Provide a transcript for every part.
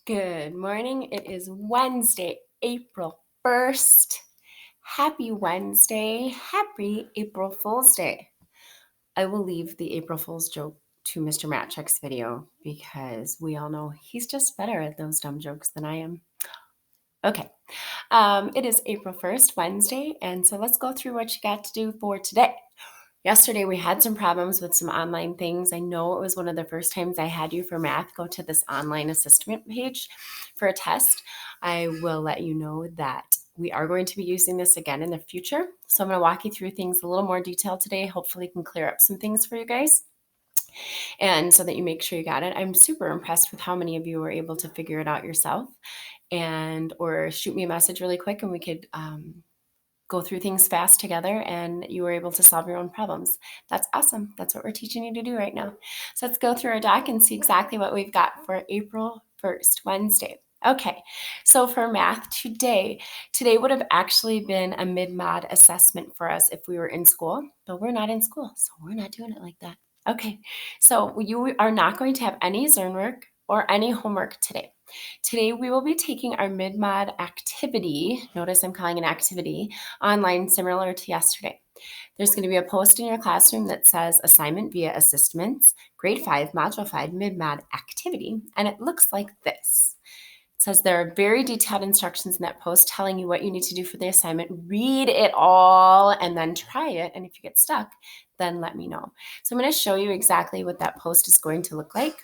Good morning. It is Wednesday, April 1st. Happy Wednesday. Happy April Fool's Day. I will leave the April Fool's joke to Mr. Matchek's video because we all know he's just better at those dumb jokes than I am. Okay. It is April 1st, Wednesday, and so let's go through what you got to do for today. Yesterday, we had some problems with some online things. I know it was one of the first times I had you for math go to this online assessment page for a test. I will let you know that we are going to be using this again in the future. So I'm going to walk you through things a little more detailed today. Hopefully, can clear up some things for you guys. And so that you make sure you got it. I'm super impressed with how many of you were able to figure it out yourself or shoot me a message really quick and we could go through things fast together and you were able to solve your own problems. That's awesome. That's what we're teaching you to do right now. So let's go through our doc and see exactly what we've got for April 1st, Wednesday. Okay, so for math today would have actually been a mid-mod assessment for us if we were in school, but we're not in school, so we're not doing it like that. Okay, so you are not going to have any Zern work or any homework today. Today we will be taking our mid-mod activity, notice I'm calling it activity, online similar to yesterday. There's going to be a post in your classroom that says assignment via assessments, grade 5, module 5, mid-mod activity, and it looks like this. It says there are very detailed instructions in that post telling you what you need to do for the assignment. Read it all and then try it, and if you get stuck, then let me know. So I'm going to show you exactly what that post is going to look like.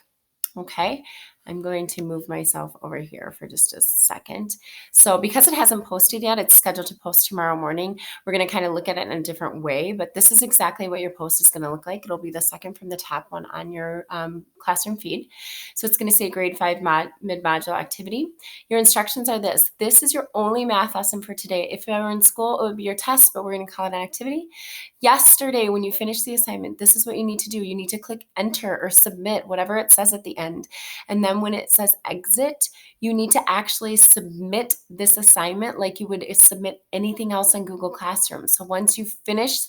Okay, I'm going to move myself over here for just a second. So because it hasn't posted yet, it's scheduled to post tomorrow morning. We're going to kind of look at it in a different way, but this is exactly what your post is going to look like. It'll be the second from the top one on your classroom feed. So it's going to say grade 5 mid-module activity. Your instructions are this. This is your only math lesson for today. If you were in school, it would be your test, but we're going to call it an activity. Yesterday, when you finish the assignment, this is what you need to do. You need to click enter or submit, whatever it says at the end. And then when it says exit, you need to actually submit this assignment like you would submit anything else in Google Classroom. So once you finish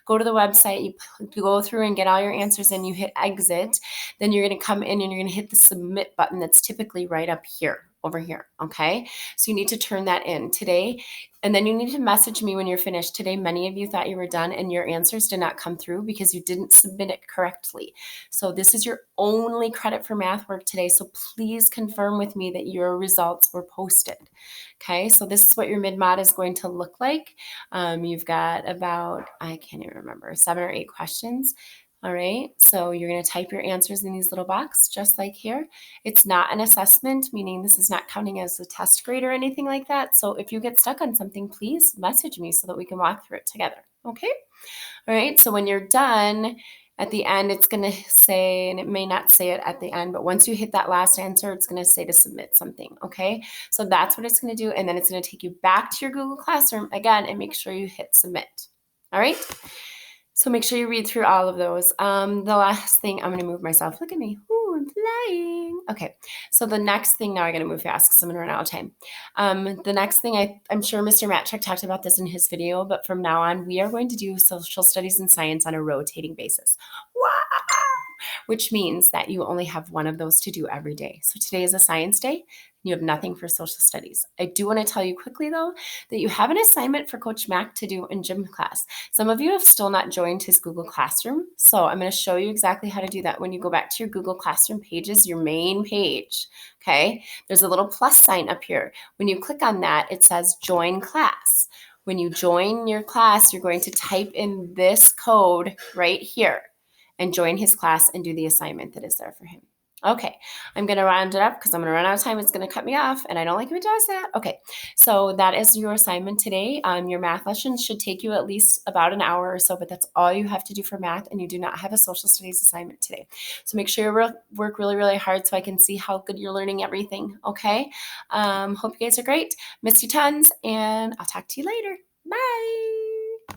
go to the website, you go through and get all your answers and you hit exit, then you're going to come in and you're going to hit the submit button that's typically right up here, over here, okay? So you need to turn that in today. And then you need to message me when you're finished. Today, many of you thought you were done and your answers did not come through because you didn't submit it correctly. So this is your only credit for math work today. So please confirm with me that your results were posted. Okay, so this is what your mid-mod is going to look like. You've got about, I can't even remember, 7 or 8 questions. All right, so you're going to type your answers in these little boxes, just like here. It's not an assessment, meaning this is not counting as a test grade or anything like that. So if you get stuck on something, please message me so that we can walk through it together, okay? All right, so when you're done, at the end, it's going to say, and it may not say it at the end, but once you hit that last answer, it's going to say to submit something, okay? So that's what it's going to do, and then it's going to take you back to your Google Classroom again and make sure you hit submit, all right? So make sure you read through all of those. The last thing, I'm going to move myself. Look at me. Ooh, I'm flying. Okay. So the next thing, now I got to move fast because I'm going to run out of time. The next thing, I'm sure Mr. Matchek talked about this in his video, but from now on, we are going to do social studies and science on a rotating basis. Wow! Which means that you only have one of those to do every day. So today is a science day. You have nothing for social studies. I do want to tell you quickly, though, that you have an assignment for Coach Mac to do in gym class. Some of you have still not joined his Google Classroom, so I'm going to show you exactly how to do that. When you go back to your Google Classroom pages, your main page, okay, there's a little plus sign up here. When you click on that, it says join class. When you join your class, you're going to type in this code right here and join his class and do the assignment that is there for him. Okay, I'm going to round it up because I'm going to run out of time. It's going to cut me off, and I don't like if it does that. Okay, so that is your assignment today. Your math lesson should take you at least about an hour or so, but that's all you have to do for math, and you do not have a social studies assignment today. So make sure you work really, really hard so I can see how good you're learning everything, okay? Hope you guys are great. Miss you tons, and I'll talk to you later. Bye.